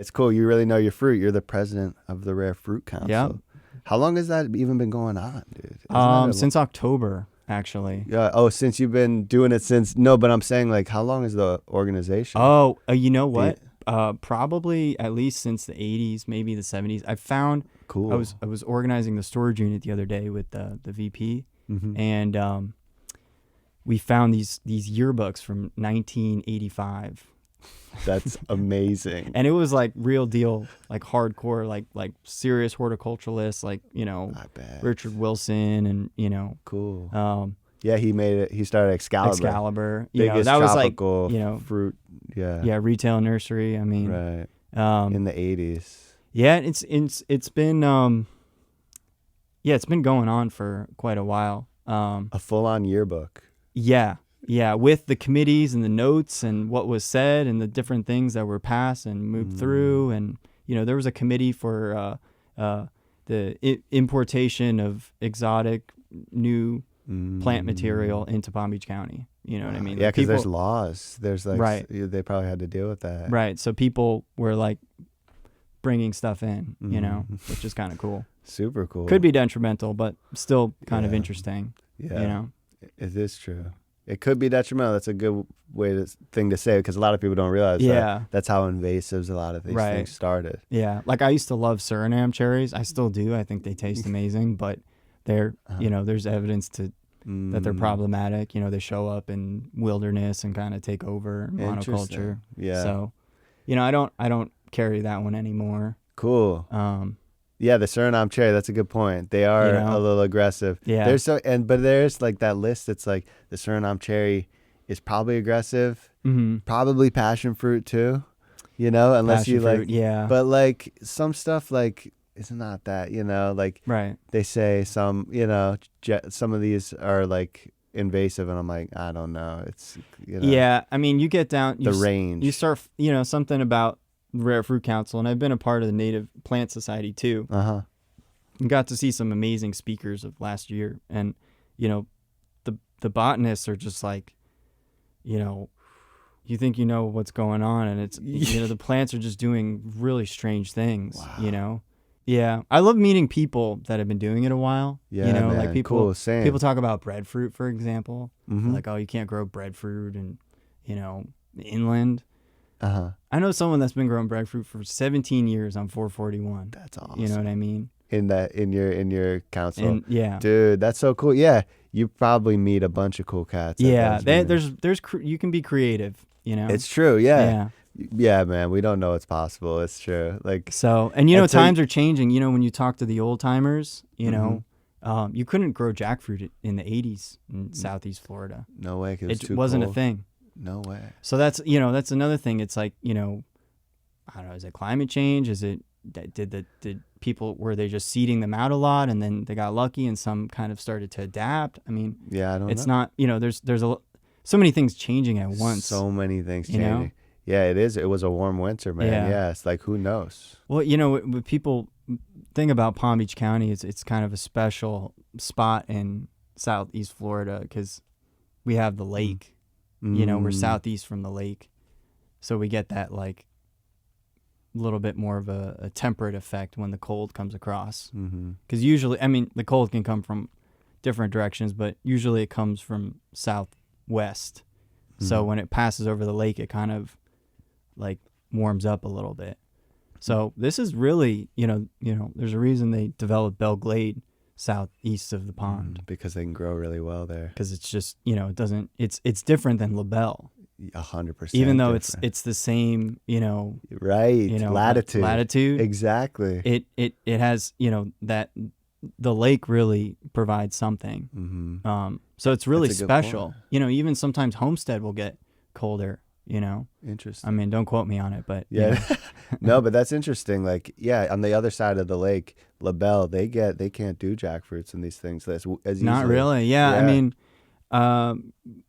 It's cool. You really know your fruit. You're the president of the Rare Fruit Council. Yeah. How long has that even been going on, dude? Isn't that Since October, actually. Yeah. Oh, since you've been doing it since. No, but I'm saying like, how long is the organization? Oh, you know what? Probably at least since the 80s, maybe the 70s. I found Cool. I was organizing the storage unit the other day with the VP, and we found these yearbooks from 1985. That's amazing. And it was like real deal, like hardcore, like serious horticulturalists, like, you know, I bet. Richard Wilson, and, you know, Cool. Yeah, he made it. He started Excalibur. You know, Biggest that was like, tropical you know, fruit. Yeah. yeah, retail nursery. I mean, Right. In the 80s. yeah, it's been yeah, it's been going on for quite a while. A full-on yearbook. Yeah, with the committees and the notes and what was said and the different things that were passed and moved through, and, you know, there was a committee for the importation of exotic new plant material into Palm Beach County. You know what I mean? Yeah, Like, because there's people- laws. There's like, Right. they probably had to deal with that. right. So people were like bringing stuff in, you know, which is kind of cool. Super cool. Could be detrimental, but still kind of Yeah. interesting. Yeah. You know? It is true. It could be detrimental. That's a good thing to say, because a lot of people don't realize Yeah. that that's how invasive a lot of these Right. things started. Yeah. Like, I used to love Suriname cherries. I still do. I think they taste amazing, but they're, you know, there's evidence that they're problematic. You know, they show up in wilderness and kind of take over monoculture. Yeah. So, you know, I don't carry that one anymore. Cool. Yeah, the Suriname cherry, that's a good point. They are You know? a little aggressive. Yeah. But there's like that list that's like the Suriname cherry is probably aggressive, probably passion fruit too, you know, unless Passion you fruit, like, yeah. But like some stuff like it's not that, you know, like Right. they say some, you know, some of these are like invasive, and I'm like, I don't know. It's, you know, Yeah. I mean, you get down the range. You start, you know, something about Rare Fruit Council, and I've been a part of the Native Plant Society too. And got to see some amazing speakers of last year, and, you know, the botanists are just like, you know, you think you know what's going on, and it's, you know, the plants are just doing really strange things. Wow. You know. Yeah, I love meeting people that have been doing it a while. Yeah, you know, man. like people. Cool, same. People talk about breadfruit, for example. Like, oh, you can't grow breadfruit, and, you know, inland. I know someone that's been growing breadfruit for 17 years on 441. That's awesome. You know what I mean? In your council. And yeah, Dude, that's so cool. Yeah, you probably meet a bunch of cool cats. at yeah. those meetings. There's you can be creative. You know, It's true. Yeah. Yeah, man. We don't know it's possible. It's true. Like, So, and, you know, I'd say- times are changing. You know, when you talk to the old timers, you know, you couldn't grow jackfruit in the 80s in Southeast Florida. no way. 'Cause it was It too wasn't cold. a thing. No way. So that's, you know, that's another thing. It's like, you know, I don't know, is it climate change? Is it, did people, were they just seeding them out a lot, and then they got lucky and some kind of started to adapt? I mean, Yeah, I don't it's know. not, you know, there's so many things changing at once. So many things you know? changing. Yeah, it is. It was a warm winter, man. Yeah. Yeah, it's like, who knows? Well, you know, what people think about Palm Beach County is it's kind of a special spot in Southeast Florida because we have the lake. You know, we're southeast from the lake, so we get that like little bit more of a temperate effect when the cold comes across. Because usually, I mean, the cold can come from different directions, but usually it comes from southwest. So when it passes over the lake, it kind of like warms up a little bit. So this is really, you know, there's a reason they developed Belle Glade southeast of the pond, because they can grow really well there. because it's just, you know, it's different than LaBelle, 100%. even though different. it's the same, you know, right. you know, latitude. Exactly. It has, you know, that the lake really provides something. So it's really That's a good special. point. You know, even sometimes Homestead will get colder, you know. Interesting. I mean, don't quote me on it, but you Yeah. know. No, but that's interesting. Like, yeah, on the other side of the lake, LaBelle, they can't do jackfruits and these things as Not easily. really. Yeah. I Yeah. mean,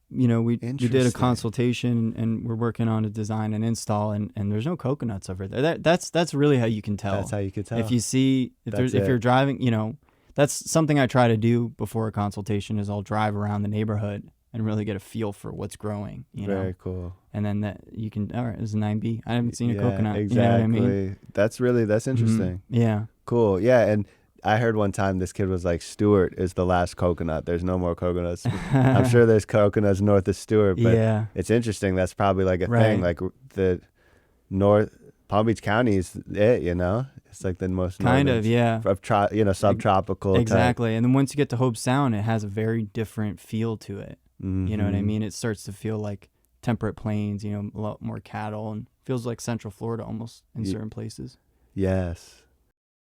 you know, we did a Interesting. consultation and we're working on a design and install, and there's no coconuts over there. That's really how you can tell. That's how you could tell. If you see, That's if it. you're driving, you know, that's something I try to do before a consultation is I'll drive around the neighborhood and really get a feel for what's growing, you know. Very cool. And then that you can, all right, it's a 9B. I haven't seen a Yeah, coconut. exactly. You know what I mean? That's interesting. Yeah. Cool. Yeah, and I heard one time this kid was like, Stewart is the last coconut. There's no more coconuts. I'm sure there's coconuts north of Stewart, but Yeah. it's interesting. That's probably like a Right. thing. Like the Palm Beach County is it, you know? It's like the most Kind northern of, yeah. of subtropical type. Exactly. And then once you get to Hope Sound, it has a very different feel to it. Mm-hmm. You know what I mean? It starts to feel like temperate plains, you know, a lot more cattle, and feels like Central Florida almost in certain places. Yes.